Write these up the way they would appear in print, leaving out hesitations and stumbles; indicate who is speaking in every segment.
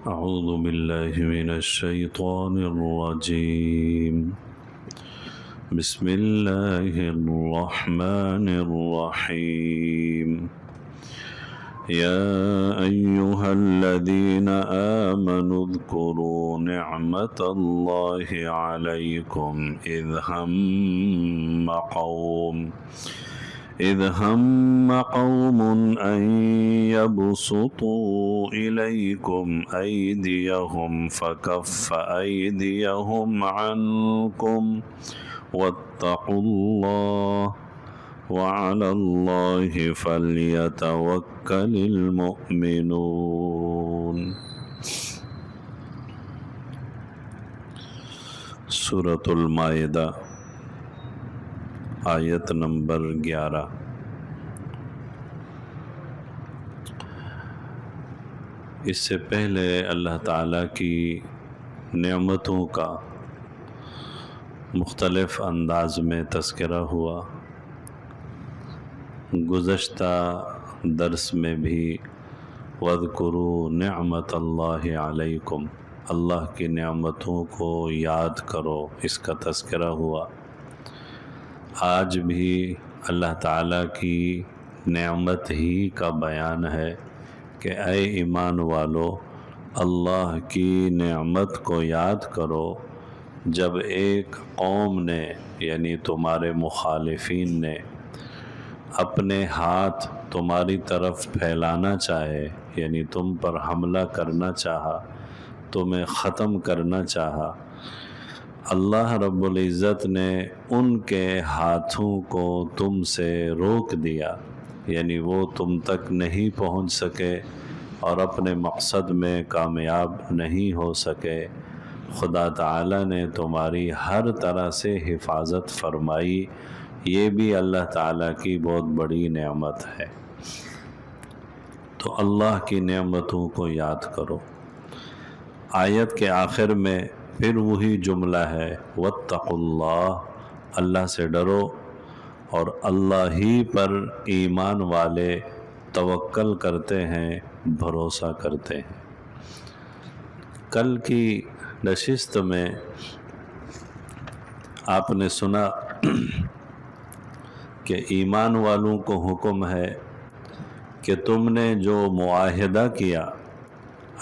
Speaker 1: أعوذ بالله من الشيطان الرجيم. بسم الله الرحمن الرحيم. يا أيها الذين آمنوا اذكروا نعمة الله عليكم إذ هم قوم أن يبسطوا إليكم أيديهم فكف أيديهم عنكم واتقوا الله وعلى الله فليتوكل المؤمنون. سورۃ المائدہ آیت نمبر 11. اس سے پہلے اللہ تعالیٰ کی نعمتوں کا مختلف انداز میں تذکرہ ہوا. گزشتہ درس میں بھی وَاذْكُرُوا نِعْمَةَ اللَّهِ عَلَيْكُمْ، اللہ کی نعمتوں کو یاد کرو، اس کا تذکرہ ہوا. آج بھی اللہ تعالیٰ کی نعمت ہی کا بیان ہے کہ اے ایمان والو، اللہ کی نعمت کو یاد کرو جب ایک قوم نے یعنی تمہارے مخالفین نے اپنے ہاتھ تمہاری طرف پھیلانا چاہے، یعنی تم پر حملہ کرنا چاہا، تمہیں ختم کرنا چاہا. اللہ رب العزت نے ان کے ہاتھوں کو تم سے روک دیا، یعنی وہ تم تک نہیں پہنچ سکے اور اپنے مقصد میں کامیاب نہیں ہو سکے. خدا تعالیٰ نے تمہاری ہر طرح سے حفاظت فرمائی. یہ بھی اللہ تعالیٰ کی بہت بڑی نعمت ہے. تو اللہ کی نعمتوں کو یاد کرو. آیت کے آخر میں پھر وہی جملہ ہے واتقوا اللہ، اللہ سے ڈرو، اور اللہ ہی پر ایمان والے توکل کرتے ہیں، بھروسہ کرتے ہیں. کل کی نشست میں آپ نے سنا کہ ایمان والوں کو حکم ہے کہ تم نے جو معاہدہ کیا،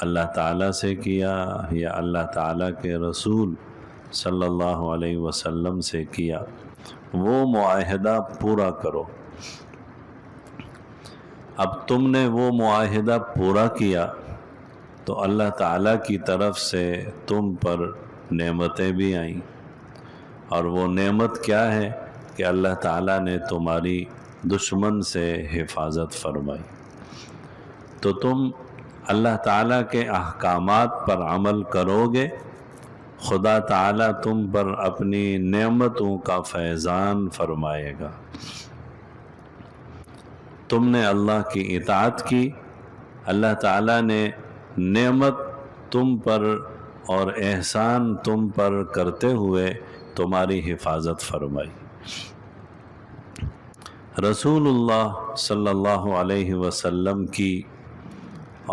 Speaker 1: اللہ تعالیٰ سے کیا یا اللہ تعالیٰ کے رسول صلی اللہ علیہ وسلم سے کیا، وہ معاہدہ پورا کرو. اب تم نے وہ معاہدہ پورا کیا تو اللہ تعالیٰ کی طرف سے تم پر نعمتیں بھی آئیں. اور وہ نعمت کیا ہے کہ اللہ تعالیٰ نے تمہاری دشمن سے حفاظت فرمائی. تو تم اللہ تعالیٰ کے احکامات پر عمل کرو گے، خدا تعالیٰ تم پر اپنی نعمتوں کا فیضان فرمائے گا. تم نے اللہ کی اطاعت کی، اللہ تعالیٰ نے نعمت تم پر اور احسان تم پر کرتے ہوئے تمہاری حفاظت فرمائی. رسول اللہ صلی اللہ علیہ وسلم کی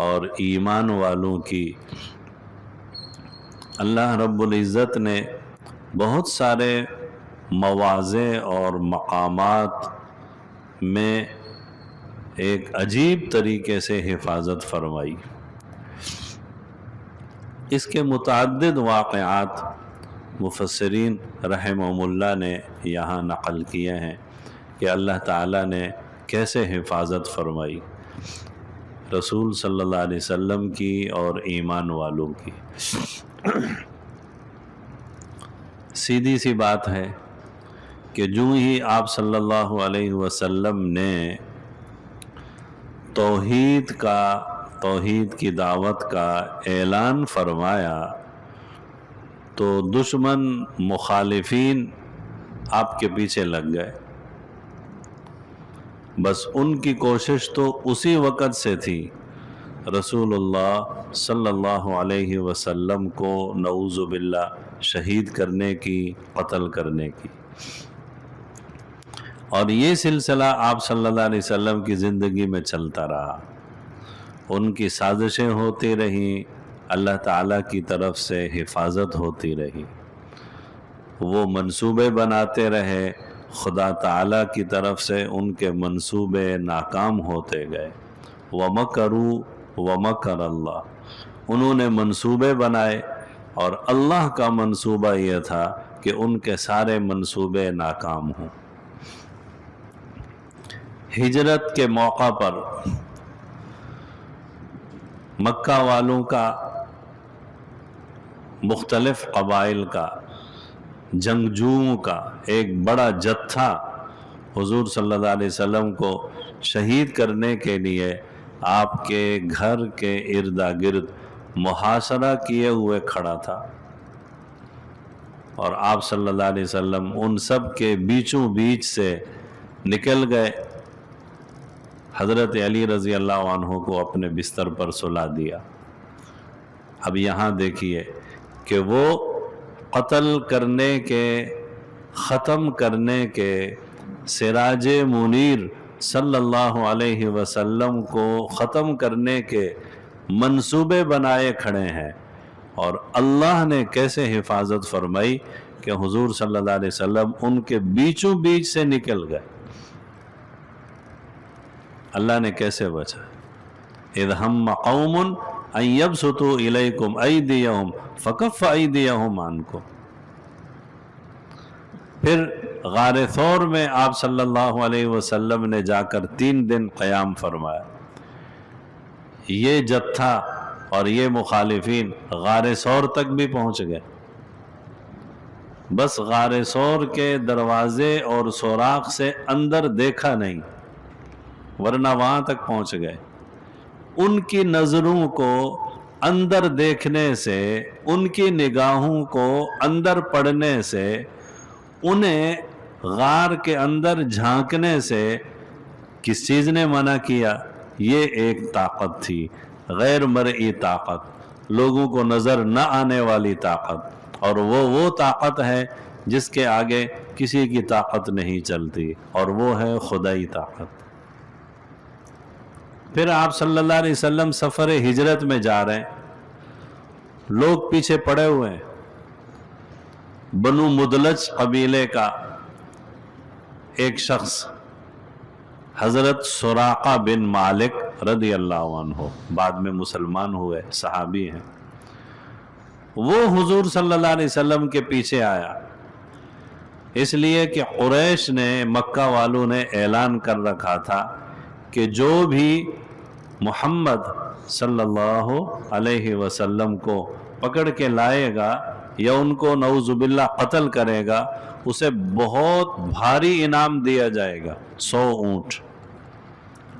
Speaker 1: اور ایمان والوں کی اللہ رب العزت نے بہت سارے مواضع اور مقامات میں ایک عجیب طریقے سے حفاظت فرمائی. اس کے متعدد واقعات مفسرین رحمہم اللہ نے یہاں نقل کیے ہیں کہ اللہ تعالیٰ نے کیسے حفاظت فرمائی رسول صلی اللہ علیہ وسلم کی اور ایمان والوں کی. سیدھی سی بات ہے کہ جو ہی آپ صلی اللہ علیہ وسلم نے توحید کی دعوت کا اعلان فرمایا تو دشمن مخالفین آپ کے پیچھے لگ گئے. بس ان کی کوشش تو اسی وقت سے تھی رسول اللہ صلی اللہ علیہ وسلم کو نعوذ باللہ شہید کرنے کی، قتل کرنے کی. اور یہ سلسلہ آپ صلی اللہ علیہ وسلم کی زندگی میں چلتا رہا. ان کی سازشیں ہوتی رہیں، اللہ تعالیٰ کی طرف سے حفاظت ہوتی رہی، وہ منصوبے بناتے رہے، خدا تعالیٰ کی طرف سے ان کے منصوبے ناکام ہوتے گئے۔ وَمَكَرُوا وَمَكَرَ اللَّهُ، انہوں نے منصوبے بنائے اور اللہ کا منصوبہ یہ تھا کہ ان کے سارے منصوبے ناکام ہوں۔ ہجرت کے موقع پر مکہ والوں کا، مختلف قبائل کا، جنگجوؤں کا ایک بڑا جتھا حضور صلی اللہ علیہ وسلم کو شہید کرنے کے لیے آپ کے گھر کے اردا گرد محاصرہ کیے ہوئے کھڑا تھا، اور آپ صلی اللہ علیہ وسلم ان سب کے بیچوں بیچ سے نکل گئے، حضرت علی رضی اللہ عنہ کو اپنے بستر پر سلا دیا۔ اب یہاں دیکھیے کہ وہ قتل کرنے کے، ختم کرنے کے سراج منیر صلی اللہ علیہ وسلم کو ختم کرنے کے منصوبے بنائے کھڑے ہیں، اور اللہ نے کیسے حفاظت فرمائی کہ حضور صلی اللہ علیہ وسلم ان کے بیچوں بیچ سے نکل گئے۔ اللہ نے کیسے بچا؟ اذ ہم قوم ان یبسطوا الیکم ایدیہم فکف ایدیہم عنکم۔ پھر غار ثور میں آپ صلی اللہ علیہ وسلم نے جا کر 3 دن قیام فرمایا۔ یہ جتھا اور یہ مخالفین غار ثور تک بھی پہنچ گئے، بس غار ثور کے دروازے اور سوراخ سے اندر دیکھا نہیں، ورنہ وہاں تک پہنچ گئے۔ ان کی نظروں کو اندر دیکھنے سے، ان کی نگاہوں کو اندر پڑنے سے، انہیں غار کے اندر جھانکنے سے کس چیز نے منع کیا؟ یہ ایک طاقت تھی، غیر مرئی طاقت، لوگوں کو نظر نہ آنے والی طاقت، اور وہ طاقت ہے جس کے آگے کسی کی طاقت نہیں چلتی، اور وہ ہے خدائی طاقت۔ پھر آپ صلی اللہ علیہ وسلم سفر ہجرت میں جا رہے ہیں، لوگ پیچھے پڑے ہوئے ہیں۔ بنو مدلج قبیلے کا ایک شخص حضرت سراقہ بن مالک رضی اللہ عنہ، بعد میں مسلمان ہوئے، صحابی ہیں، وہ حضور صلی اللہ علیہ وسلم کے پیچھے آیا، اس لیے کہ قریش نے، مکہ والوں نے اعلان کر رکھا تھا کہ جو بھی محمد صلی اللہ علیہ وسلم کو پکڑ کے لائے گا یا ان کو نعوذ باللہ قتل کرے گا، اسے بہت بھاری انعام دیا جائے گا، 100 اونٹ۔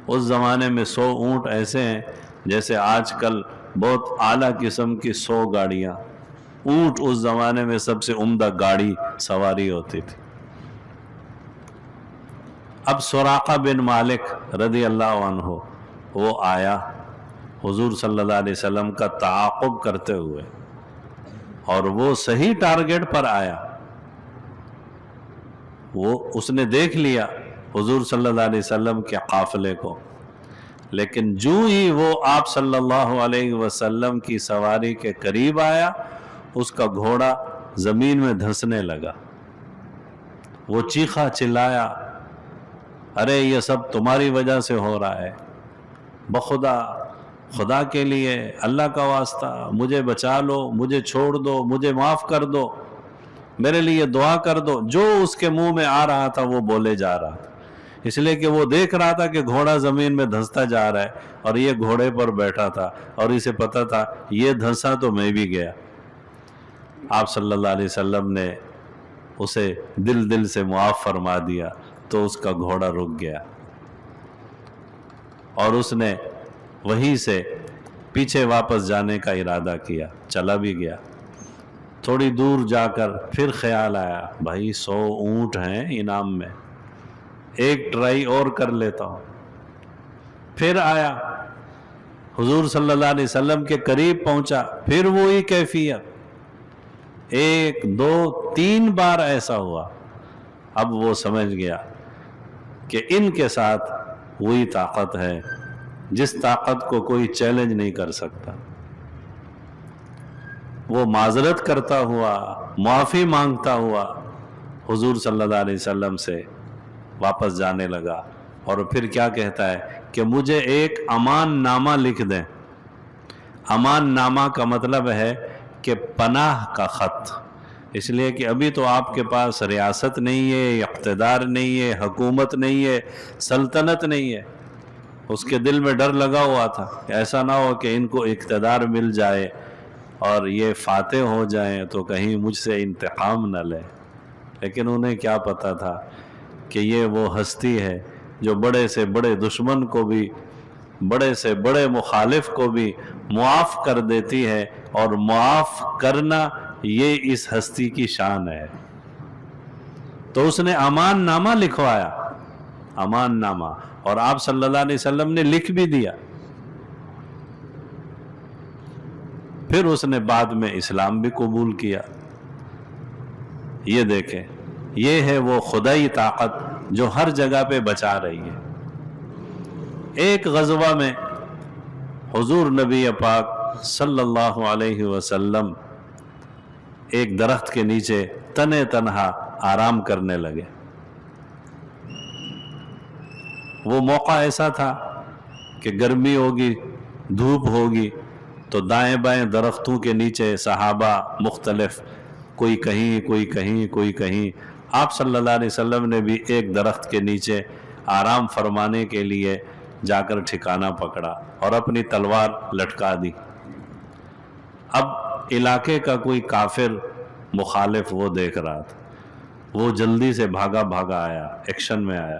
Speaker 1: اس زمانے میں 100 اونٹ ایسے ہیں جیسے آج کل بہت اعلیٰ قسم کی 100 گاڑیاں۔ اونٹ اس زمانے میں سب سے عمدہ گاڑی سواری ہوتی تھی۔ اب سراقہ بن مالک رضی اللہ عنہ وہ آیا حضور صلی اللہ علیہ وسلم کا تعاقب کرتے ہوئے، اور وہ صحیح ٹارگٹ پر آیا، اس نے دیکھ لیا حضور صلی اللہ علیہ وسلم کے قافلے کو، لیکن جو ہی وہ آپ صلی اللہ علیہ وسلم کی سواری کے قریب آیا، اس کا گھوڑا زمین میں دھنسنے لگا۔ وہ چیخا چلایا، ارے یہ سب تمہاری وجہ سے ہو رہا ہے، بخدا، خدا کے لیے، اللہ کا واسطہ مجھے بچا لو، مجھے چھوڑ دو، مجھے معاف کر دو، میرے لیے دعا کر دو۔ جو اس کے منہ میں آ رہا تھا وہ بولے جا رہا تھا، اس لیے کہ وہ دیکھ رہا تھا کہ گھوڑا زمین میں دھنستا جا رہا ہے، اور یہ گھوڑے پر بیٹھا تھا، اور اسے پتا تھا یہ دھنسا تو میں بھی گیا۔ آپ صلی اللہ علیہ وسلم نے اسے دل سے معاف فرما دیا، تو اس کا گھوڑا رک گیا، اور اس نے وہیں سے پیچھے واپس جانے کا ارادہ کیا، چلا بھی گیا۔ تھوڑی دور جا کر پھر خیال آیا، بھائی 100 اونٹ ہیں انعام میں، ایک ٹرائی اور کر لیتا ہوں۔ پھر آیا حضور صلی اللہ علیہ وسلم کے قریب پہنچا، پھر وہی کیفیت، 1 2 3 بار ایسا ہوا۔ اب وہ سمجھ گیا کہ ان کے ساتھ وہی طاقت ہے جس طاقت کو کوئی چیلنج نہیں کر سکتا۔ وہ معذرت کرتا ہوا، معافی مانگتا ہوا حضور صلی اللہ علیہ وسلم سے واپس جانے لگا، اور پھر کیا کہتا ہے کہ مجھے ایک امان نامہ لکھ دیں۔ امان نامہ کا مطلب ہے کہ پناہ کا خط، اس لیے کہ ابھی تو آپ کے پاس ریاست نہیں ہے، اقتدار نہیں ہے، حکومت نہیں ہے، سلطنت نہیں ہے۔ اس کے دل میں ڈر لگا ہوا تھا کہ ایسا نہ ہو کہ ان کو اقتدار مل جائے اور یہ فاتح ہو جائیں تو کہیں مجھ سے انتقام نہ لے۔ لیکن انہیں کیا پتا تھا کہ یہ وہ ہستی ہے جو بڑے سے بڑے دشمن کو بھی، بڑے سے بڑے مخالف کو بھی معاف کر دیتی ہے، اور معاف کرنا یہ اس ہستی کی شان ہے۔ تو اس نے امان نامہ لکھوایا، امان نامہ، اور آپ صلی اللہ علیہ وسلم نے لکھ بھی دیا۔ پھر اس نے بعد میں اسلام بھی قبول کیا۔ یہ دیکھیں، یہ ہے وہ خدائی طاقت جو ہر جگہ پہ بچا رہی ہے۔ ایک غزوہ میں حضور نبی پاک صلی اللہ علیہ وسلم ایک درخت کے نیچے تنے تنہا آرام کرنے لگے۔ وہ موقع ایسا تھا کہ گرمی ہوگی، دھوپ ہوگی، تو دائیں بائیں درختوں کے نیچے صحابہ مختلف، کوئی کہیں کوئی کہیں کوئی کہیں، آپ صلی اللہ علیہ وسلم نے بھی ایک درخت کے نیچے آرام فرمانے کے لیے جا کر ٹھکانہ پکڑا اور اپنی تلوار لٹکا دی۔ اب علاقے کا کوئی کافر مخالف وہ دیکھ رہا تھا، وہ جلدی سے بھاگا آیا، ایکشن میں آیا،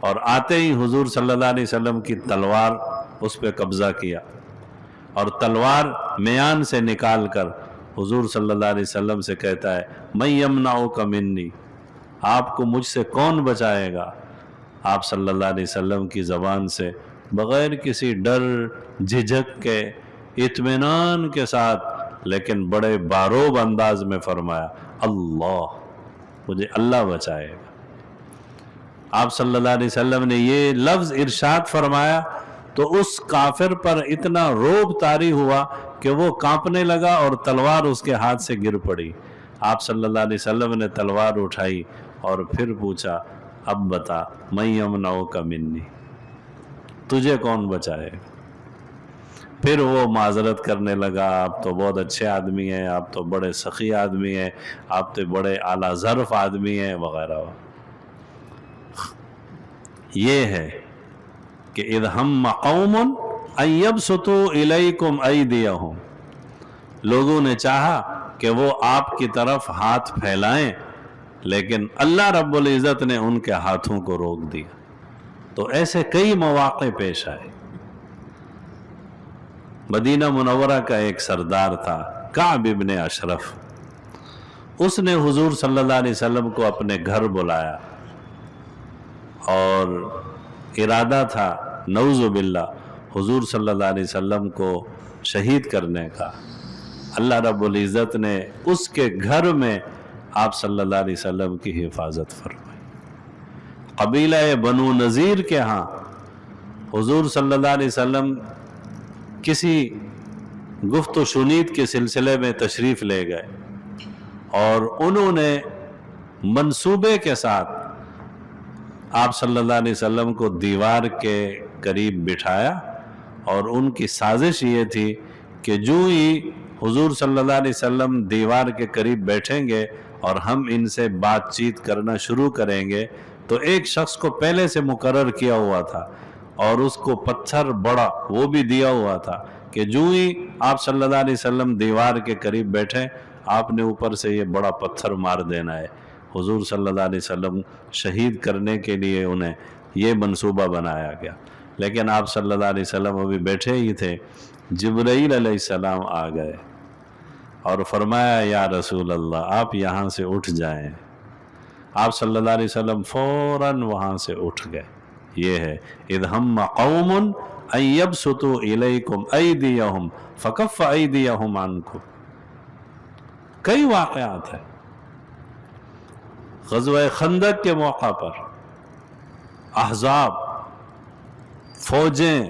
Speaker 1: اور آتے ہی حضور صلی اللہ علیہ وسلم کی تلوار اس پہ قبضہ کیا، اور تلوار میان سے نکال کر حضور صلی اللہ علیہ وسلم سے کہتا ہے، میں یمنعک منی، آپ کو مجھ سے کون بچائے گا؟ آپ صلی اللہ علیہ وسلم کی زبان سے بغیر کسی ڈر جھجک کے، اطمینان کے ساتھ، لیکن بڑے باروب انداز میں فرمایا، اللہ، مجھے اللہ بچائے گا۔ آپ صلی اللہ علیہ وسلم نے یہ لفظ ارشاد فرمایا تو اس کافر پر اتنا روب طاری ہوا کہ وہ کانپنے لگا اور تلوار اس کے ہاتھ سے گر پڑی۔ آپ صلی اللہ علیہ وسلم نے تلوار اٹھائی اور پھر پوچھا، اب بتا، میں یمنعک منی، تجھے کون بچائے گا؟ پھر وہ معذرت کرنے لگا، آپ تو بہت اچھے آدمی ہیں، آپ تو بڑے سخی آدمی ہیں، آپ تو بڑے اعلیٰ ظرف آدمی ہیں، وغیرہ۔ یہ ہے کہ اذ ہم قوم ان یبسطوا الیکم ایدیہم، لوگوں نے چاہا کہ وہ آپ کی طرف ہاتھ پھیلائیں، لیکن اللہ رب العزت نے ان کے ہاتھوں کو روک دیا۔ تو ایسے کئی مواقع پیش آئے۔ مدینہ منورہ کا ایک سردار تھا، کعب ابن اشرف، اس نے حضور صلی اللہ علیہ وسلم کو اپنے گھر بلایا اور ارادہ تھا نعوذ باللہ حضور صلی اللہ علیہ وسلم کو شہید کرنے کا۔ اللہ رب العزت نے اس کے گھر میں آپ صلی اللہ علیہ وسلم کی حفاظت فرمائی۔ قبیلہ بنو نذیر کے ہاں حضور صلی اللہ علیہ وسلم کسی گفت و شنید کے سلسلے میں تشریف لے گئے، اور انہوں نے منصوبے کے ساتھ آپ صلی اللہ علیہ وسلم کو دیوار کے قریب بٹھایا، اور ان کی سازش یہ تھی کہ جو ہی حضور صلی اللہ علیہ وسلم دیوار کے قریب بیٹھیں گے اور ہم ان سے بات چیت کرنا شروع کریں گے، تو ایک شخص کو پہلے سے مقرر کیا ہوا تھا اور اس کو پتھر بڑا وہ بھی دیا ہوا تھا کہ جو ہی آپ صلی اللہ علیہ وسلم دیوار کے قریب بیٹھیں، آپ نے اوپر سے یہ بڑا پتھر مار دینا ہے۔ حضور صلی اللہ علیہ وسلم شہید کرنے کے لیے انہیں یہ منصوبہ بنایا گیا، لیکن آپ صلی اللہ علیہ وسلم ابھی بیٹھے ہی تھے، جبرائیل علیہ السلام آ گئے اور فرمایا، یا رسول اللہ، آپ یہاں سے اٹھ جائیں۔ آپ صلی اللہ علیہ وسلم فوراً وہاں سے اٹھ گئے۔ یہ ہے اذ ہم قوم ان یبسطوا الیکم ایدیہم فکف ایدیہم عنکم۔ کئی واقعات ہیں۔ غزوہ خندق کے موقع پر احزاب، فوجیں،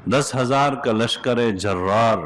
Speaker 1: 10,000 کا لشکر جرار